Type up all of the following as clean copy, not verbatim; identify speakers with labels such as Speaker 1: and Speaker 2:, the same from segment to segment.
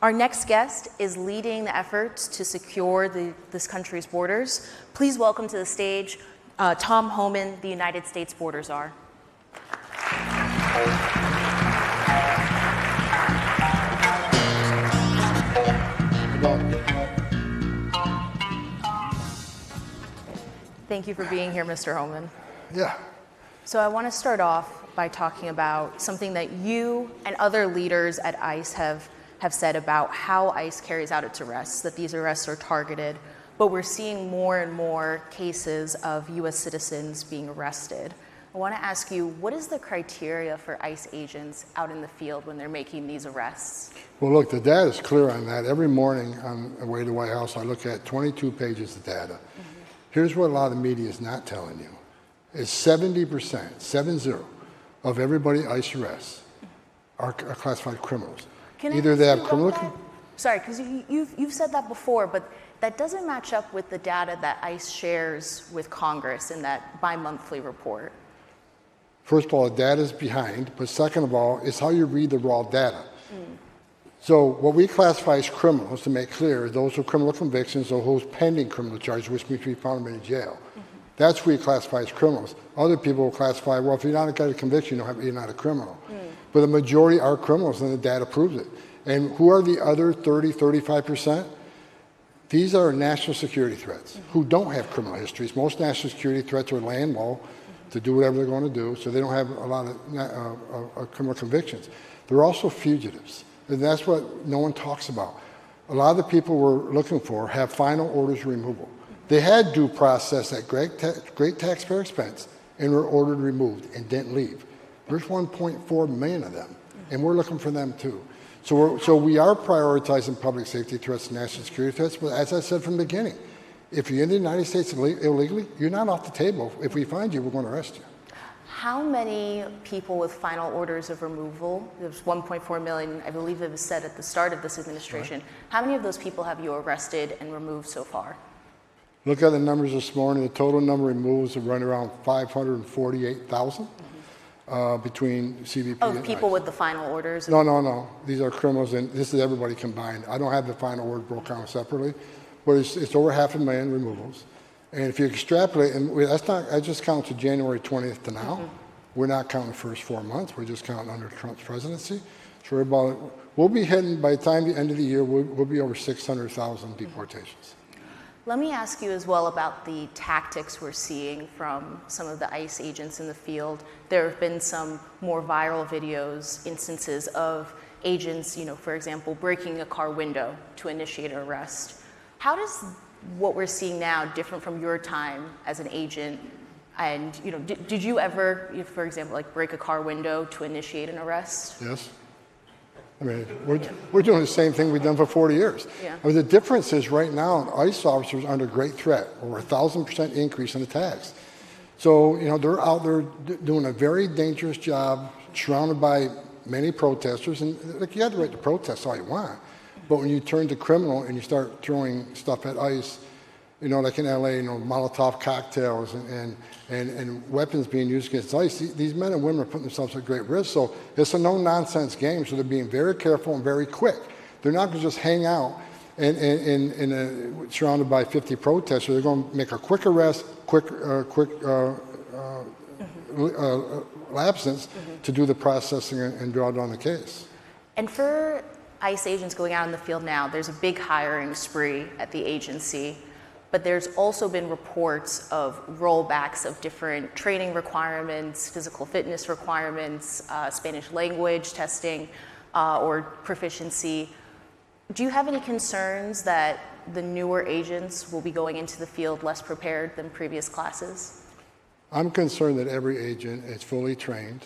Speaker 1: Our next guest is leading the efforts to secure this country's borders. Please welcome to the stage Tom Homan, the United States Border Czar. Thank you for being here, Mr. Homan.
Speaker 2: Yeah.
Speaker 1: So I want to start off by talking about something that you and other leaders at ICE have said about how ICE carries out its arrests, that these arrests are targeted, but we're seeing more and more cases of U.S. citizens being arrested. I want to ask you, what is the criteria for ICE agents out in the field when they're making these arrests?
Speaker 2: Well, look, the data is clear on that. Every morning on the way to the White House, I look at 22 pages of data. Mm-hmm. Here's what a lot of the media is not telling you. Is 70%, 70, of everybody ICE arrests are classified criminals. Either they have criminal...
Speaker 1: Sorry, because you've said that before, but that doesn't match up with the data that ICE shares with Congress in that bi-monthly report.
Speaker 2: First of all, the data is behind, but second of all, it's how you read the raw data. So what we classify as criminals, to make clear, those with criminal convictions or those pending criminal charges, which means we found them in jail. That's what we classify as criminals. Other people will classify, well, if you're not got a conviction, you're not a criminal. But the majority are criminals, and the data proves it. And who are the other 30, 35%? These are national security threats who don't have criminal histories. Most national security threats are laying low to do whatever they're going to do, so they don't have a lot of criminal convictions. They're also fugitives, and that's what no one talks about. A lot of the people we're looking for have final orders of removal. They had due process at great taxpayer expense and were ordered removed and didn't leave. There's 1.4 million of them, and we're looking for them too. So we are prioritizing public safety threats and national security threats, but as I said from the beginning, if you're in the United States illegally, you're not off the table. If we find you, we're going to arrest you.
Speaker 1: How many people with final orders of removal, there's 1.4 million, I believe it was said at the start of this administration, right. How many of those people have you arrested and removed so far?
Speaker 2: Look at the numbers this morning. The total number of removes have run around 548,000 between CBP and
Speaker 1: people
Speaker 2: ICE.
Speaker 1: With the final orders?
Speaker 2: No. These are criminals, and this is everybody combined. I don't have the final order broken down separately, but it's over 500,000 removals. And if you extrapolate, and that's not, I just count to January 20th to now. We're not counting the first 4 months. We're just counting under Trump's presidency. So we'll be hitting, by the time the end of the year, we'll be over 600,000 deportations.
Speaker 1: Let me ask you as well about the tactics we're seeing from some of the ICE agents in the field. There have been some more viral videos, instances of agents, for example, breaking a car window to initiate an arrest. How does what we're seeing now different from your time as an agent? And did you ever, for example, break a car window to initiate an arrest?
Speaker 2: Yes. I mean, we're doing the same thing we've done for 40 years.
Speaker 1: Yeah.
Speaker 2: I mean, the difference is right now, ICE officers are under great threat, over 1,000% increase in attacks. So, they're out there doing a very dangerous job, surrounded by many protesters. And you have the right to protest all you want. But when you turn to criminal and you start throwing stuff at ICE, like in LA, Molotov cocktails and weapons being used against ICE, these men and women are putting themselves at great risk. So it's a no-nonsense game, so they're being very careful and very quick. They're not going to just hang out surrounded by 50 protesters. They're going to make a quick arrest, quick absence to do the processing and draw down the case.
Speaker 1: And for ICE agents going out in the field now, there's a big hiring spree at the agency. But there's also been reports of rollbacks of different training requirements, physical fitness requirements, Spanish language testing, or proficiency. Do you have any concerns that the newer agents will be going into the field less prepared than previous classes?
Speaker 2: I'm concerned that every agent is fully trained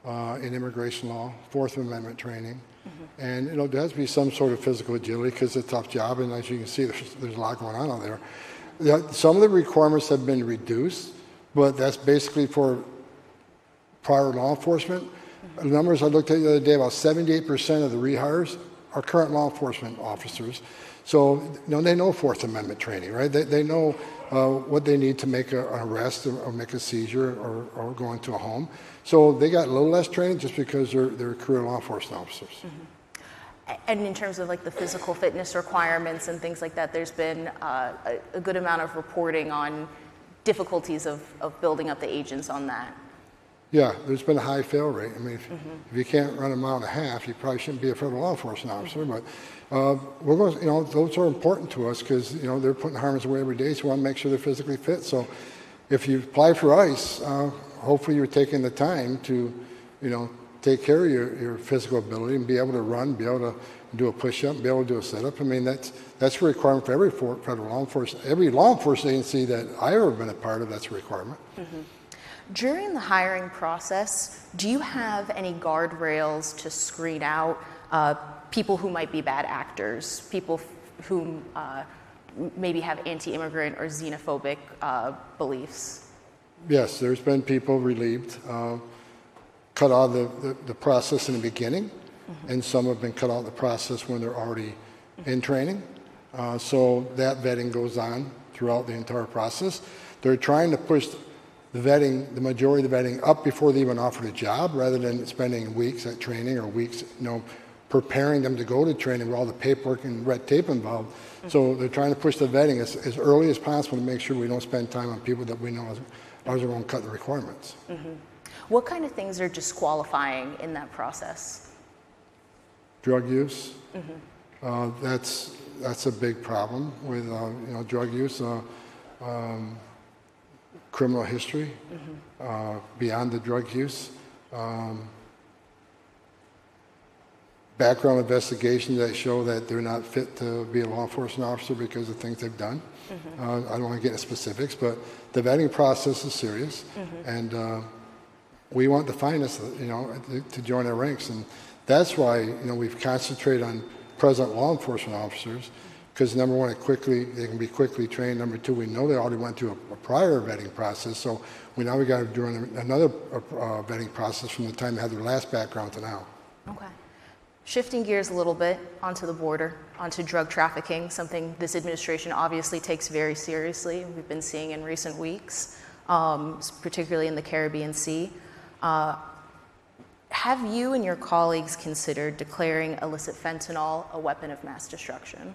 Speaker 2: in immigration law, Fourth Amendment training. And there has to be some sort of physical agility because it's a tough job, and as you can see, there's a lot going on out there. Some of the requirements have been reduced, but that's basically for prior law enforcement. The numbers I looked at the other day, about 78% of the rehires are current law enforcement officers. So they know Fourth Amendment training, right? They know what they need to make an arrest or make a seizure or go into a home. So they got a little less training just because they're career law enforcement officers.
Speaker 1: And in terms of like the physical fitness requirements and things like that, there's been a good amount of reporting on difficulties of building up the agents on that.
Speaker 2: Yeah, there's been a high fail rate. I mean, if you can't run a mile and a half, you probably shouldn't be a federal law enforcement officer. But we're going, those are important to us because they're putting harm's way every day. So we want to make sure they're physically fit. So if you apply for ICE, hopefully you're taking the time to, take care of your physical ability and be able to run, be able to do a push-up, be able to do a sit-up. I mean, that's a requirement for every federal law enforcement, every law enforcement agency that I've ever been a part of. That's a requirement.
Speaker 1: During the hiring process, do you have any guardrails to screen out people who might be bad actors, people who maybe have anti-immigrant or xenophobic beliefs?
Speaker 2: Yes, there's been people relieved, cut out of the process in the beginning, and some have been cut out of the process when they're already in training. So that vetting goes on throughout the entire process. They're trying to push the majority of the vetting up before they even offer a job, rather than spending weeks at training or weeks, preparing them to go to training with all the paperwork and red tape involved. So they're trying to push the vetting as early as possible to make sure we don't spend time on people that we know are going to cut the requirements.
Speaker 1: What kind of things are disqualifying in that process?
Speaker 2: Drug use. That's a big problem with drug use. Criminal history beyond the drug use. Background investigations that show that they're not fit to be a law enforcement officer because of things they've done. I don't want to get into specifics, but the vetting process is serious, and we want the finest, to join our ranks, and that's why we've concentrated on present law enforcement officers, because number one, they can be quickly trained. Number two, we know they already went through a prior vetting process, so we got to do another vetting process from the time they had their last background to now.
Speaker 1: Okay. Shifting gears a little bit onto the border, onto drug trafficking, something this administration obviously takes very seriously. We've been seeing in recent weeks, particularly in the Caribbean Sea. Have you and your colleagues considered declaring illicit fentanyl a weapon of mass destruction?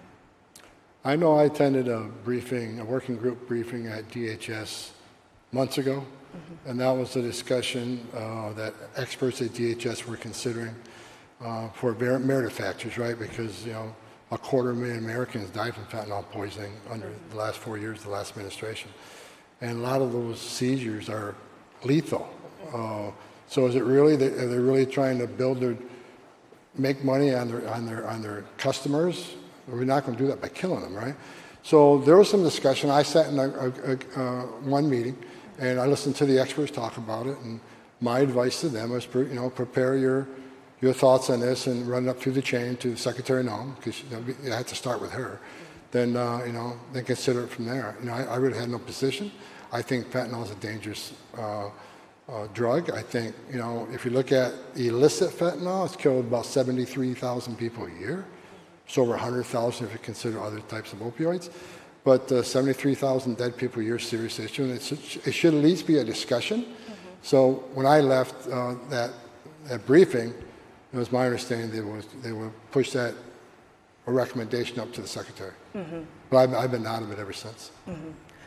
Speaker 2: I know I attended a working group briefing at DHS months ago, and that was a discussion that experts at DHS were considering for merit factors, right? Because, 250,000 Americans died from fentanyl poisoning under the last 4 years of the last administration. And a lot of those seizures are lethal. So is it really, are they really trying to make money on their customers? We're not going to do that by killing them, right? So there was some discussion. I sat in one meeting, and I listened to the experts talk about it. And my advice to them was, prepare your thoughts on this and run it up through the chain to Secretary Noem, because you have to start with her. Then then consider it from there. I really had no position. I think fentanyl is a dangerous drug. I think if you look at illicit fentanyl, it's killed about 73,000 people a year. It's over 100,000 if you consider other types of opioids. But 73,000 dead people a year is a serious issue, and it should at least be a discussion. So when I left that briefing, it was my understanding they would push a recommendation up to the secretary. But I've been out of it ever since.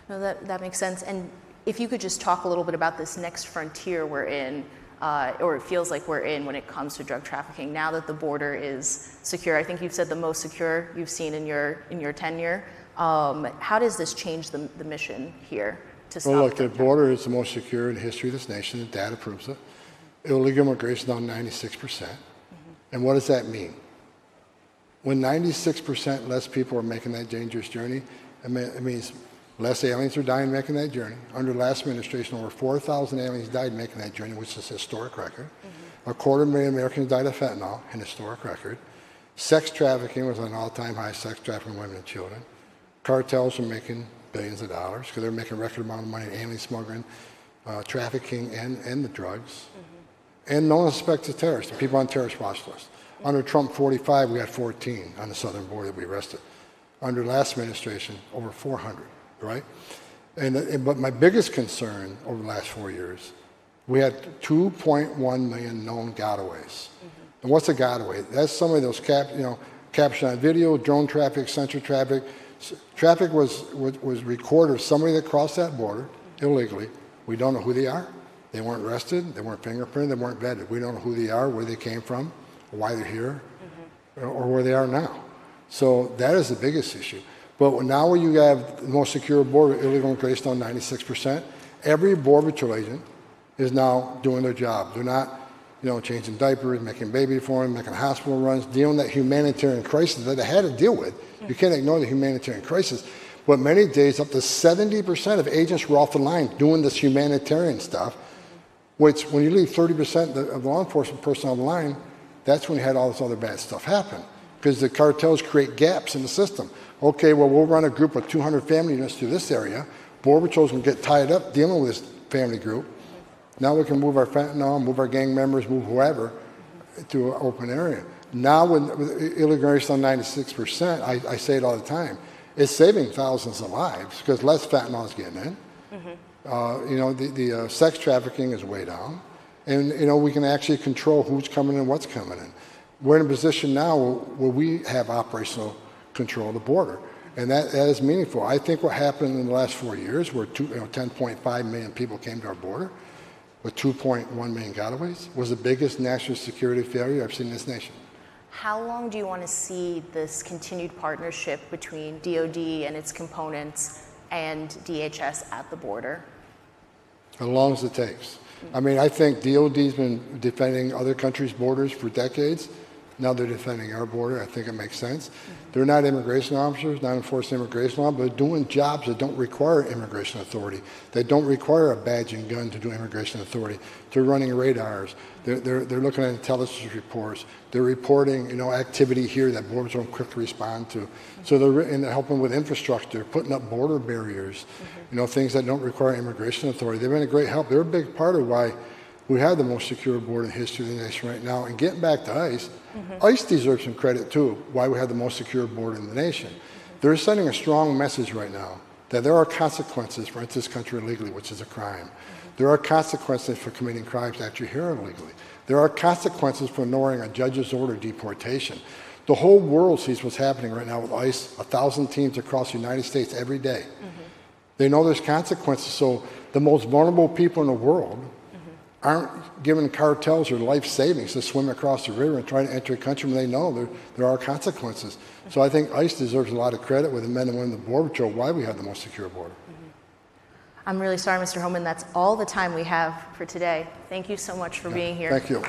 Speaker 1: No, that makes sense. And if you could just talk a little bit about this next frontier we're in, or it feels like we're in when it comes to drug trafficking, now that the border is secure. I think you've said the most secure you've seen in your tenure. How does this change the mission here to stop?
Speaker 2: Well, look, the border is the most secure in the history of this nation. The data proves it. Illegal immigration down 96%. And what does that mean? When 96% less people are making that dangerous journey, it means less aliens are dying making that journey. Under the last administration, over 4,000 aliens died making that journey, which is a historic record. 250,000 Americans died of fentanyl, an historic record. Sex trafficking was an all-time high, sex trafficking women and children. Cartels were making billions of dollars because they're making a record amount of money in alien smuggling, trafficking, and the drugs. And no one suspected terrorists, the people on terrorist watch list. Under Trump 45, we had 14 on the southern border that we arrested. Under the last administration, over 400, right? But my biggest concern over the last 4 years, we had 2.1 million known gotaways. And what's a gotaway? That's somebody that was captured on video, drone traffic, sensor traffic. Traffic was recorded of somebody that crossed that border illegally. We don't know who they are. They weren't arrested. They weren't fingerprinted. They weren't vetted. We don't know who they are, where they came from, why they're here, or where they are now. So that is the biggest issue. But now when you have the most secure border, illegal immigration on 96%, every Border Patrol agent is now doing their job. They're not, changing diapers, making baby formula, making hospital runs, dealing with that humanitarian crisis that they had to deal with. You can't ignore the humanitarian crisis. But many days, up to 70% of agents were off the line doing this humanitarian stuff, which when you leave 30% of law enforcement personnel on the line, that's when you had all this other bad stuff happen. Because the cartels create gaps in the system. Okay, well, we'll run a group of 200 family units through this area. Border Patrol's going to get tied up dealing with this family group. Now we can move our fentanyl, move our gang members, move whoever to an open area. Now with illegal immigration on 96%, I say it all the time, it's saving thousands of lives because less fentanyl is getting in. The sex trafficking is way down. And, we can actually control who's coming in, what's coming in. We're in a position now where we have operational control of the border. And that is meaningful. I think what happened in the last 4 years, where 10.5 million people came to our border, with 2.1 million gotaways, was the biggest national security failure I've seen in this nation.
Speaker 1: How long do you want to see this continued partnership between DOD and its components and DHS at the border?
Speaker 2: As long as it takes. I mean, I think DOD's been defending other countries' borders for decades. Now they're defending our border. I think it makes sense. They're not immigration officers, not enforcing immigration law, but they're doing jobs that don't require immigration authority. They don't require a badge and gun to do immigration authority. They're running radars. They're looking at intelligence reports. They're reporting, activity here that Border Patrol quickly respond to. So they're helping with infrastructure, putting up border barriers, things that don't require immigration authority. They've been a great help. They're a big part of why we have the most secure border in the history of the nation right now. And getting back to ICE, ICE deserves some credit too, why we have the most secure border in the nation. They're sending a strong message right now that there are consequences for entering this country illegally, which is a crime. There are consequences for committing crimes after you're here illegally. There are consequences for ignoring a judge's order deportation. The whole world sees what's happening right now with ICE, 1,000 teams across the United States every day. They know there's consequences, so the most vulnerable people in the world aren't giving cartels their life savings to swim across the river and try to enter a country when they know there are consequences. So I think ICE deserves a lot of credit with the men and women of the Border Patrol, why we have the most secure border.
Speaker 1: I'm really sorry, Mr. Homan, that's all the time we have for today. Thank you so much for being here.
Speaker 2: Thank you.